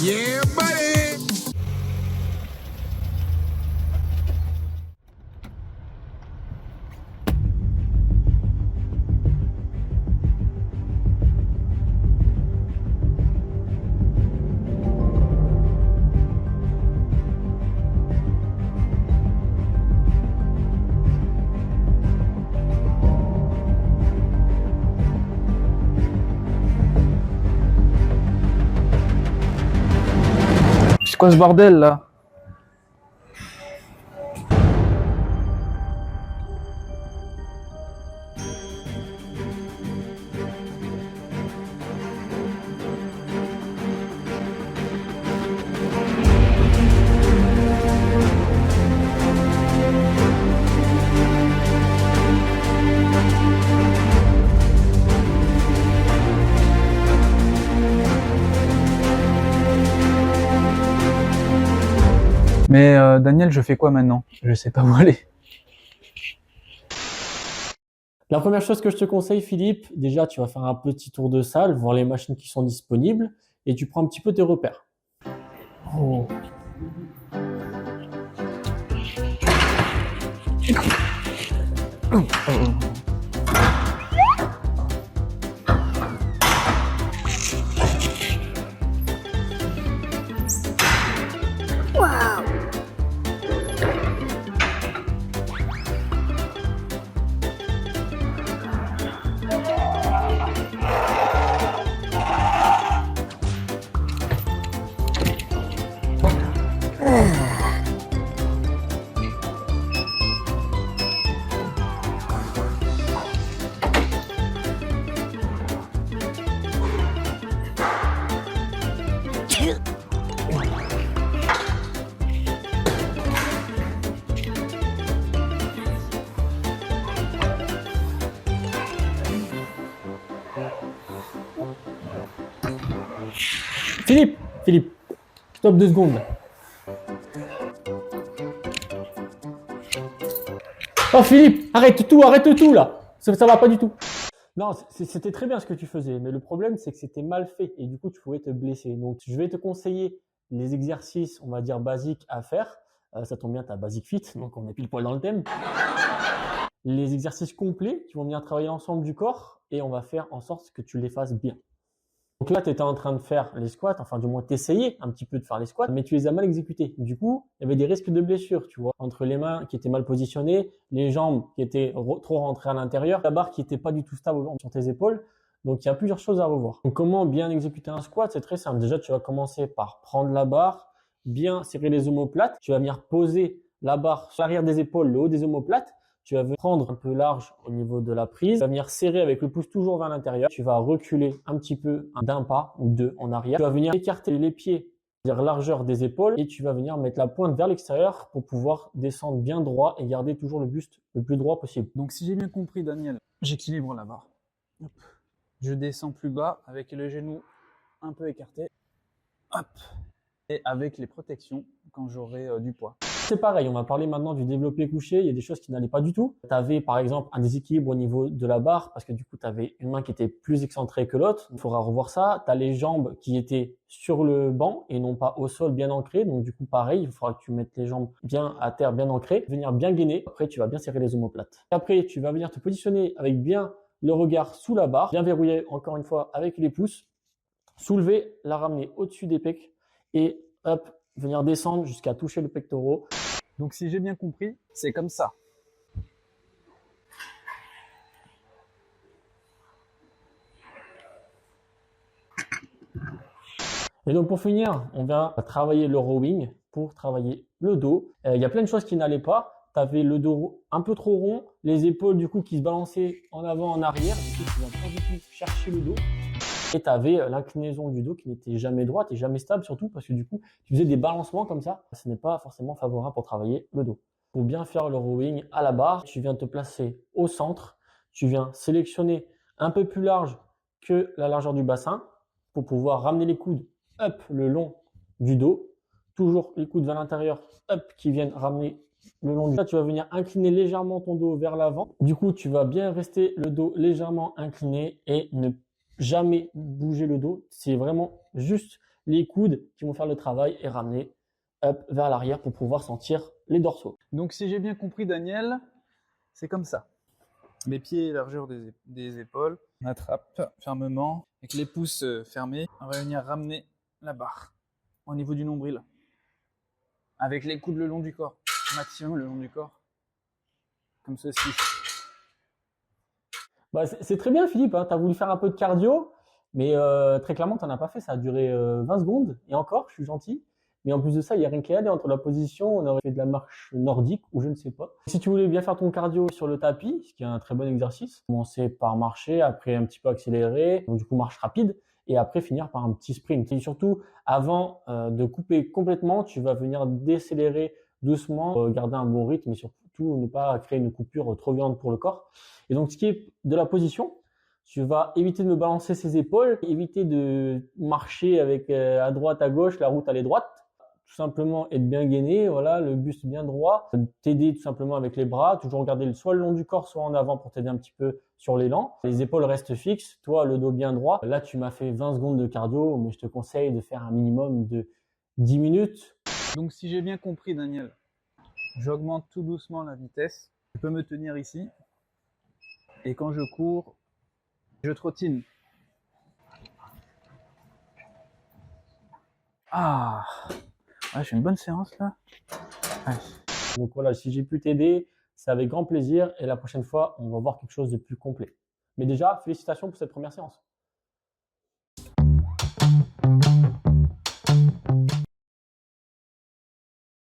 Yeah, buddy. C'est quoi ce bordel là? Mais Daniel, je fais quoi maintenant? Je sais pas où aller. La première chose que je te conseille, Philippe, déjà, tu vas faire un petit tour de salle, voir les machines qui sont disponibles et tu prends un petit peu tes repères. Oh. Philippe, stop 2 secondes. Oh Philippe, arrête tout là. Ça va pas du tout. Non, c'était très bien ce que tu faisais, mais le problème c'est que c'était mal fait et du coup tu pouvais te blesser. Donc je vais te conseiller les exercices, on va dire basiques à faire. Ça tombe bien, tu as Basic Fit, donc on est pile poil dans le thème. Les exercices complets qui vont venir travailler l'ensemble du corps et on va faire en sorte que tu les fasses bien. Donc là, tu étais en train de faire les squats, enfin du moins t'essayais un petit peu de faire les squats, mais tu les as mal exécutés. Du coup, il y avait des risques de blessures, tu vois, entre les mains qui étaient mal positionnées, les jambes qui étaient trop rentrées à l'intérieur, la barre qui était pas du tout stable sur tes épaules. Donc il y a plusieurs choses à revoir. Donc comment bien exécuter un squat? C'est très simple. Déjà, tu vas commencer par prendre la barre, bien serrer les omoplates. Tu vas venir poser la barre sur l'arrière des épaules, le haut des omoplates. Tu vas prendre un peu large au niveau de la prise. Tu vas venir serrer avec le pouce toujours vers l'intérieur. Tu vas reculer un petit peu d'un pas ou deux en arrière. Tu vas venir écarter les pieds, c'est-à-dire largeur des épaules, et tu vas venir mettre la pointe vers l'extérieur pour pouvoir descendre bien droit et garder toujours le buste le plus droit possible. Donc si j'ai bien compris, Daniel, j'équilibre la barre. Hop. Je descends plus bas avec le genou un peu écarté. Hop. Et avec les protections quand j'aurai du poids. C'est pareil, on va parler maintenant du développé couché. Il y a des choses qui n'allaient pas du tout. Tu avais par exemple un déséquilibre au niveau de la barre parce que du coup tu avais une main qui était plus excentrée que l'autre. Il faudra revoir ça. Tu as les jambes qui étaient sur le banc et non pas au sol bien ancrées. Donc du coup pareil, il faudra que tu mettes les jambes bien à terre, bien ancrées, venir bien gainer. Après tu vas bien serrer les omoplates. Après tu vas venir te positionner avec bien le regard sous la barre, bien verrouiller encore une fois avec les pouces, soulever, la ramener au-dessus des pecs et hop, venir descendre jusqu'à toucher le pectoral. Donc si j'ai bien compris, c'est comme ça. Et donc pour finir, on va travailler le rowing pour travailler le dos. Il y a plein de choses qui n'allaient pas. Tu avais le dos un peu trop rond, les épaules du coup qui se balançaient en avant, en arrière. Du coup, tu vas pas du tout chercher le dos. Et tu avais l'inclinaison du dos qui n'était jamais droite et jamais stable, surtout parce que du coup, tu faisais des balancements comme ça. Ce n'est pas forcément favorable pour travailler le dos. Pour bien faire le rowing à la barre, tu viens te placer au centre. Tu viens sélectionner un peu plus large que la largeur du bassin pour pouvoir ramener les coudes up le long du dos. Toujours les coudes vers l'intérieur, up, qui viennent ramener le long du dos. Là, tu vas venir incliner légèrement ton dos vers l'avant. Du coup, tu vas bien rester le dos légèrement incliné et ne Jamais bouger le dos. C'est vraiment juste les coudes qui vont faire le travail et ramener hop, vers l'arrière pour pouvoir sentir les dorsaux. Donc si j'ai bien compris Daniel, c'est comme ça. Les pieds largeur des épaules. On attrape fermement avec les pouces fermés. On va venir ramener la barre au niveau du nombril. Avec les coudes le long du corps. Maximum le long du corps. Comme ceci. Bah, c'est très bien Philippe, hein. Tu as voulu faire un peu de cardio, mais très clairement, tu n'en as pas fait. Ça a duré 20 secondes. Et encore, je suis gentil. Mais en plus de ça, il n'y a rien qui allait entre la position. On aurait fait de la marche nordique ou je ne sais pas. Si tu voulais bien faire ton cardio sur le tapis, ce qui est un très bon exercice, commencer par marcher, après un petit peu accélérer, donc du coup marche rapide, et après finir par un petit sprint. Et surtout, avant de couper complètement, tu vas venir décélérer doucement, garder un bon rythme et surtout ne pas créer une coupure trop violente pour le corps. Et donc, ce qui est de la position, tu vas éviter de me balancer ses épaules, éviter de marcher avec à droite, à gauche, la route elle est droite, tout simplement être bien gainé, voilà, le buste bien droit, t'aider tout simplement avec les bras, toujours garder soit le long du corps, soit en avant pour t'aider un petit peu sur l'élan. Les épaules restent fixes, toi le dos bien droit. Là, tu m'as fait 20 secondes de cardio, mais je te conseille de faire un minimum de 10 minutes. Donc si j'ai bien compris Daniel, j'augmente tout doucement la vitesse. Je peux me tenir ici. Et quand je cours, je trottine. Ah, ouais, j'ai une bonne séance là. Ouais. Donc voilà, si j'ai pu t'aider, c'est avec grand plaisir et la prochaine fois, on va voir quelque chose de plus complet. Mais déjà, félicitations pour cette première séance.